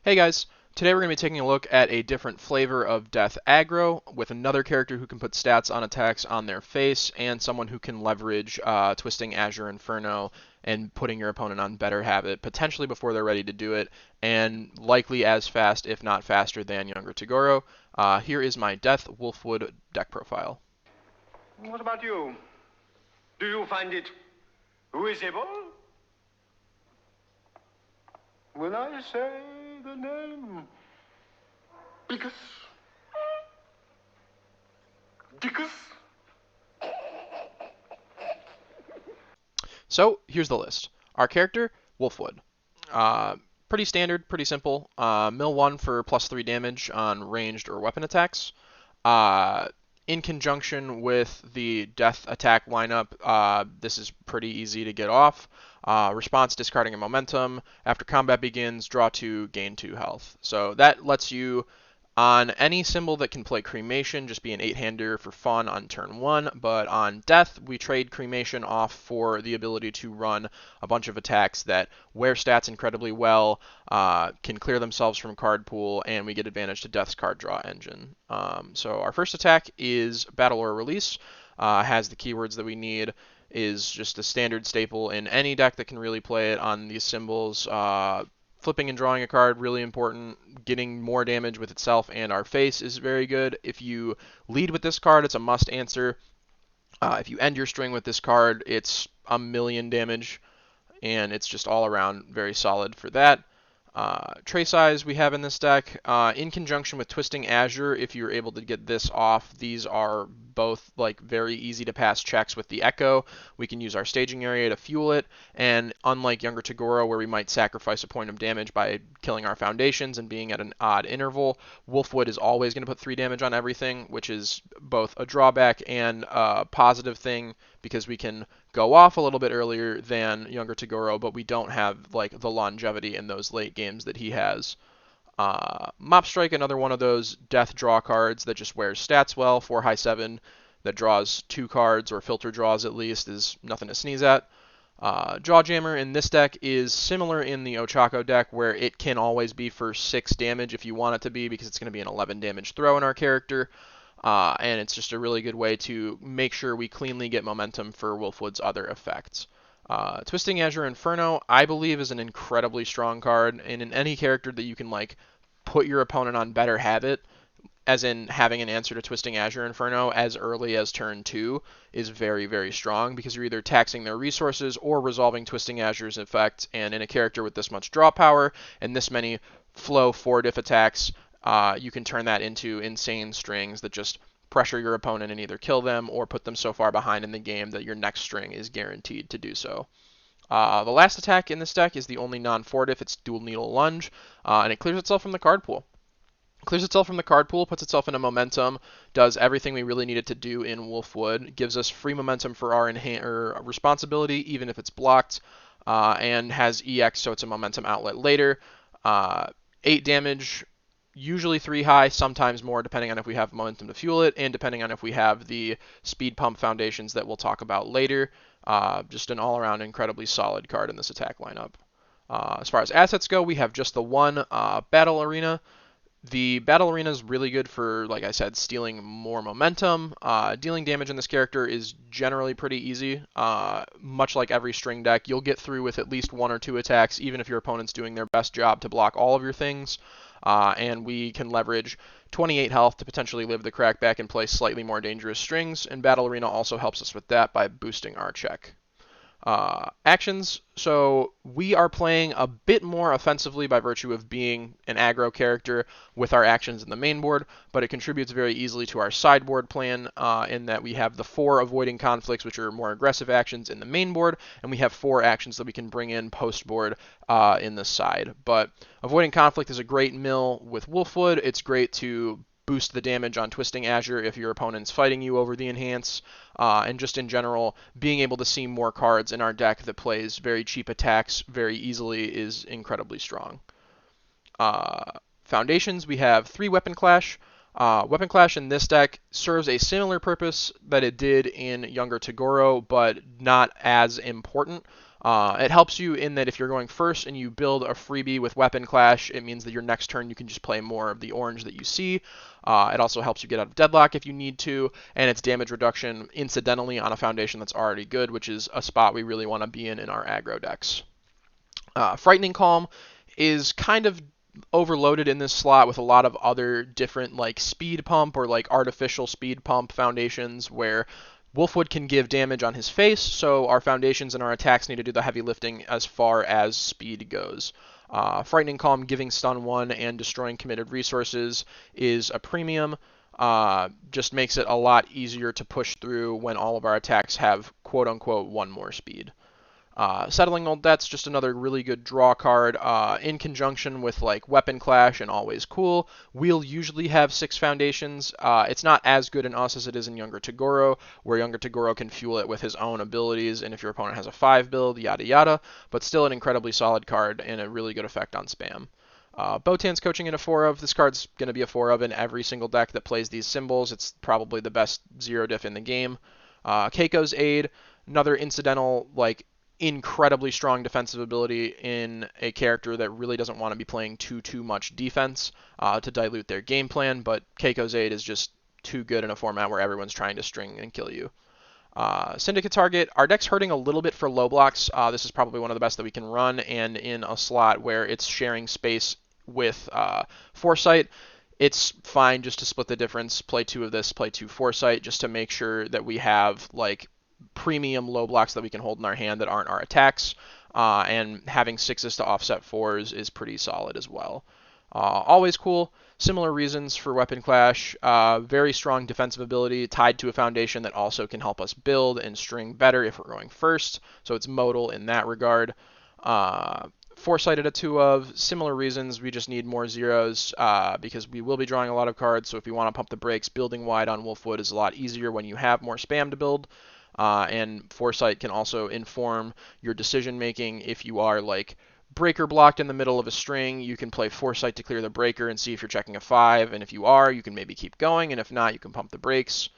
Hey guys, today we're going to be taking a look at a different flavor of death aggro with another character who can put stats on attacks on their face and someone who can leverage twisting Azure Inferno and putting your opponent on better habit, potentially before they're ready to do it, and likely as fast, if not faster, than younger Togoro. Here is my Death Wolfwood deck profile. What about you? Do you find it visible? When I say the name, Dickus. Dickus. So here's the list. Our character, Wolfwood. Pretty standard, pretty simple. Mill 1 for +3 damage on ranged or weapon attacks. Uh, in conjunction with the death attack lineup, this is pretty easy to get off. Response discarding a momentum. After combat begins, draw 2, gain 2 health. So that lets you, on any symbol that can play Cremation, just be an 8-hander for fun on turn 1, but on Death, we trade Cremation off for the ability to run a bunch of attacks that wear stats incredibly well, can clear themselves from card pool, and we get advantage to Death's card draw engine. So our first attack is Battle or Release, has the keywords that we need, is just a standard staple in any deck that can really play it on these symbols. Flipping and drawing a card, really important. Getting more damage with itself and our face is very good. If you lead with this card, it's a must answer. If you end your string with this card, it's a million damage, and it's just all around very solid for that. Tray size we have in this deck, in conjunction with Twisting Azure, if you're able to get this off, these are both like very easy to pass checks with the Echo. We can use our staging area to fuel it, and unlike younger Togoro, where we might sacrifice a point of damage by killing our foundations and being at an odd interval, Wolfwood is always going to put 3 damage on everything, which is both a drawback and a positive thing because we can go off a little bit earlier than younger Togoro, but we don't have like the longevity in those late games that he has. Mop Strike, another one of those death draw cards that just wears stats well. 4 high 7 that draws 2 cards, or filter draws at least, is nothing to sneeze at. Jawjammer in this deck is similar in the Ochako deck, where it can always be for 6 damage if you want it to be, because it's going to be an 11 damage throw in our character. And it's just a really good way to make sure we cleanly get momentum for Wolfwood's other effects. Twisting Azure Inferno, I believe, is an incredibly strong card, and in any character that you can like put your opponent on better habit, as in having an answer to Twisting Azure Inferno as early as turn 2, is very, very strong, because you're either taxing their resources or resolving Twisting Azure's effect, and in a character with this much draw power and this many flow 4 diff attacks, you can turn that into insane strings that just pressure your opponent and either kill them or put them so far behind in the game that your next string is guaranteed to do so. The last attack in this deck is the only non-4 diff. It's Dual Needle Lunge, and it clears itself from the card pool. Clears itself from the card pool, puts itself in a momentum, does everything we really need it to do in Wolfwood, gives us free momentum for our responsibility, even if it's blocked, and has EX, so it's a momentum outlet later. 8 damage, usually 3 high, sometimes more, depending on if we have momentum to fuel it, and depending on if we have the speed pump foundations that we'll talk about later. Just an all-around incredibly solid card in this attack lineup. As far as assets go, we have just the one Battle Arena. The Battle Arena is really good for, like I said, stealing more momentum. Dealing damage in this character is generally pretty easy. Much like every string deck, you'll get through with at least 1 or 2 attacks, even if your opponent's doing their best job to block all of your things. And we can leverage 28 health to potentially live the crackback and play slightly more dangerous strings, and Battle Arena also helps us with that by boosting our check. Actions, so we are playing a bit more offensively by virtue of being an aggro character with our actions in the main board, but it contributes very easily to our sideboard plan in that we have the 4 avoiding conflicts, which are more aggressive actions in the main board, and we have 4 actions that we can bring in post board in the side. But avoiding conflict is a great mill with Wolfwood. It's great to boost the damage on Twisting Azure if your opponent's fighting you over the enhance, and just in general, being able to see more cards in our deck that plays very cheap attacks very easily is incredibly strong. Foundations, we have 3 Weapon Clash. Weapon Clash in this deck serves a similar purpose that it did in younger Togoro, but not as important. It helps you in that if you're going first and you build a freebie with Weapon Clash, it means that your next turn you can just play more of the orange that you see. It also helps you get out of deadlock if you need to, and it's damage reduction incidentally on a foundation that's already good, which is a spot we really want to be in our aggro decks. Frightening Calm is kind of overloaded in this slot with a lot of other different like speed pump or like artificial speed pump foundations where Wolfwood can give damage on his face, so our foundations and our attacks need to do the heavy lifting as far as speed goes. Frightening Calm giving stun 1 and destroying committed resources is a premium. Just makes it a lot easier to push through when all of our attacks have quote unquote 1 more speed. Settling Old Debt's just another really good draw card in conjunction with like Weapon Clash and Always Cool. We'll usually have 6 foundations. It's not as good in us as it is in Younger Toguro, where Younger Toguro can fuel it with his own abilities, and if your opponent has a 5 build, yada yada, but still an incredibly solid card and a really good effect on spam. Botan's Coaching in a 4 of. This card's going to be a 4 of in every single deck that plays these symbols. It's probably the best 0 diff in the game. Keiko's Aid, another incidental like incredibly strong defensive ability in a character that really doesn't want to be playing too much defense to dilute their game plan, but Keiko's Aid is just too good in a format where everyone's trying to string and kill you. Syndicate Target, our deck's hurting a little bit for low blocks. This is probably one of the best that we can run, and in a slot where it's sharing space with Foresight, it's fine just to split the difference, play 2 of this, play 2 Foresight, just to make sure that we have like premium low blocks that we can hold in our hand that aren't our attacks, and having 6s to offset 4s is pretty solid as well. Always Cool, similar reasons for Weapon Clash, very strong defensive ability tied to a foundation that also can help us build and string better if we're going first, so it's modal in that regard. Foresight at a 2 of, similar reasons, we just need more zeros because we will be drawing a lot of cards, so if we want to pump the brakes, building wide on Wolfwood is a lot easier when you have more spam to build. And Foresight can also inform your decision making. If you are like breaker blocked in the middle of a string, you can play Foresight to clear the breaker and see if you're checking a 5, and if you are, you can maybe keep going, and if not, you can pump the brakes.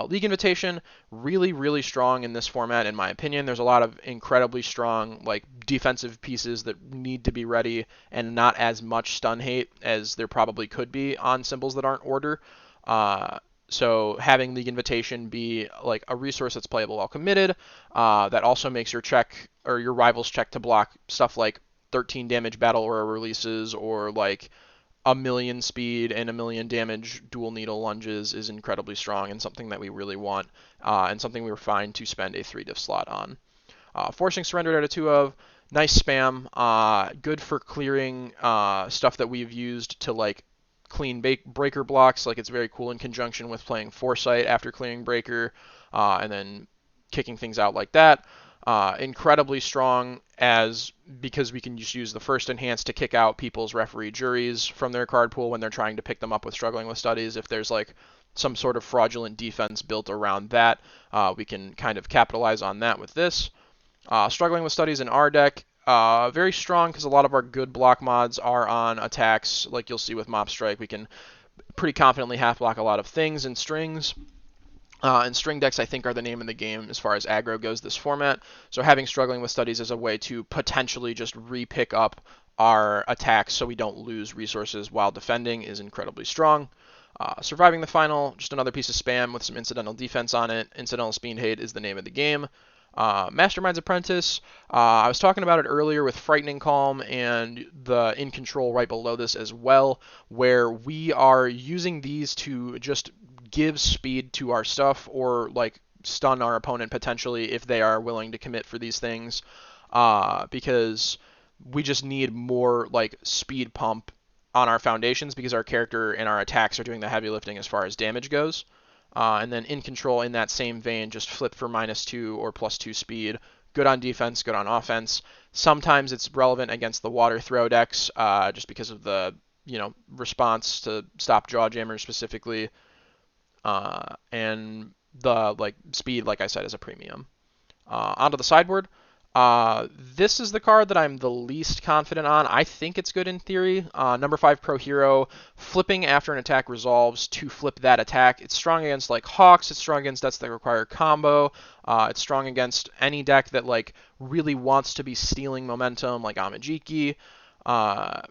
League Invitation, really strong in this format in my opinion. There's a lot of incredibly strong like defensive pieces that need to be ready, and not as much stun hate as there probably could be on symbols that aren't order. So having League Invitation be like a resource that's playable while committed, that also makes your check or your rival's check to block stuff like 13 damage battle aura releases or like a million speed and a million damage dual needle lunges is incredibly strong and something that we really want, and something we were fine to spend a 3 diff slot on. Forcing Surrender at a 2 of, nice spam, good for clearing stuff that we've used to like clean breaker blocks. Like it's very cool in conjunction with playing Foresight after clearing breaker, and then kicking things out like that. Incredibly strong because we can just use the first enhance to kick out people's referee juries from their card pool when they're trying to pick them up with Struggling with Studies. If there's like some sort of fraudulent defense built around that, we can kind of capitalize on that with this. Struggling with Studies in our deck, very strong because a lot of our good block mods are on attacks. Like you'll see with Mob Strike, we can pretty confidently half block a lot of things in strings. And string decks, I think, are the name of the game as far as aggro goes this format. So having Struggling with Studies as a way to potentially just re-pick up our attacks so we don't lose resources while defending is incredibly strong. Surviving the Final, just another piece of spam with some incidental defense on it. Incidental Speed Hate is the name of the game. Mastermind's Apprentice, I was talking about it earlier with Frightening Calm and the In Control right below this as well, where we are using these to just give speed to our stuff or like stun our opponent potentially if they are willing to commit for these things, because we just need more like speed pump on our foundations because our character and our attacks are doing the heavy lifting as far as damage goes. And then In Control in that same vein, just flip for -2 or +2 speed. Good on defense, good on offense. Sometimes it's relevant against the water throw decks, just because of the response to stop Jawjammers specifically. And the like speed, like I said, is a premium. Onto the sideboard. This is the card that I'm the least confident on. I think it's good in theory. Number 5 Pro Hero, flipping after an attack resolves to flip that attack. It's strong against like Hawks. It's strong against decks that require combo. It's strong against any deck that like really wants to be stealing momentum, like Amajiki. Uh,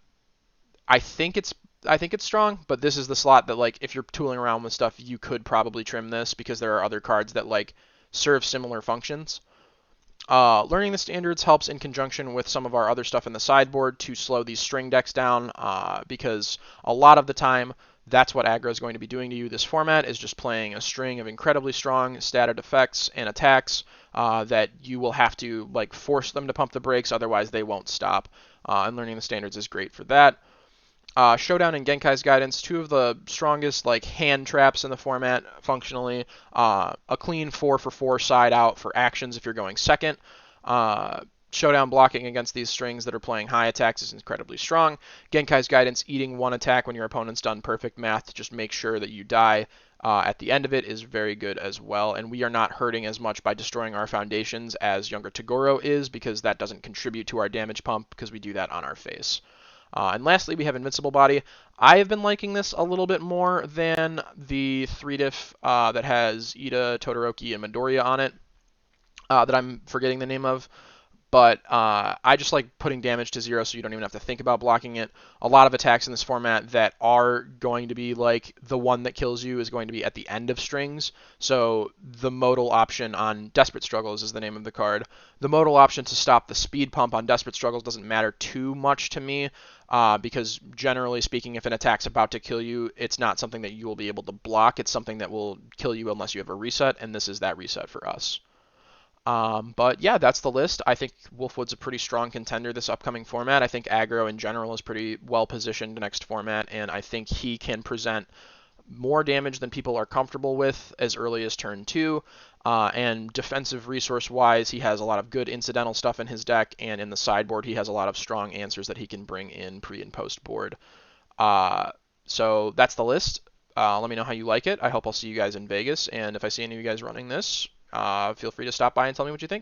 I think it's strong, but this is the slot that like if you're tooling around with stuff, you could probably trim this because there are other cards that like serve similar functions. Learning the standards helps in conjunction with some of our other stuff in the sideboard to slow these string decks down because a lot of the time that's what aggro is going to be doing to you. This format is just playing a string of incredibly strong statted effects and attacks that you will have to like force them to pump the brakes, otherwise they won't stop. And learning the standards is great for that. Showdown and Genkai's Guidance, two of the strongest like hand traps in the format functionally. A clean 4 for 4 side out for actions if you're going second. Showdown blocking against these strings that are playing high attacks is incredibly strong. Genkai's Guidance, eating one attack when your opponent's done perfect math to just make sure that you die at the end of it is very good as well. And we are not hurting as much by destroying our foundations as Younger Toguro is because that doesn't contribute to our damage pump because we do that on our face. And lastly, we have Invincible Body. I have been liking this a little bit more than the 3-diff that has Ida, Todoroki, and Midoriya on it that I'm forgetting the name of. But I just like putting damage to 0 so you don't even have to think about blocking it. A lot of attacks in this format that are going to be like the one that kills you is going to be at the end of strings. So the modal option on Desperate Struggles is the name of the card. The modal option to stop the speed pump on Desperate Struggles doesn't matter too much to me because generally speaking, if an attack's about to kill you, it's not something that you will be able to block. It's something that will kill you unless you have a reset, and this is that reset for us. But yeah, that's the list. I think Wolfwood's a pretty strong contender this upcoming format. I think aggro in general is pretty well positioned next format, and I think he can present more damage than people are comfortable with as early as turn 2. And defensive resource wise, he has a lot of good incidental stuff in his deck, and in the sideboard, he has a lot of strong answers that he can bring in pre and post board. Uh, so that's the list. Let me know how you like it. I hope I'll see you guys in Vegas, and if I see any of you guys running this, feel free to stop by and tell me what you think.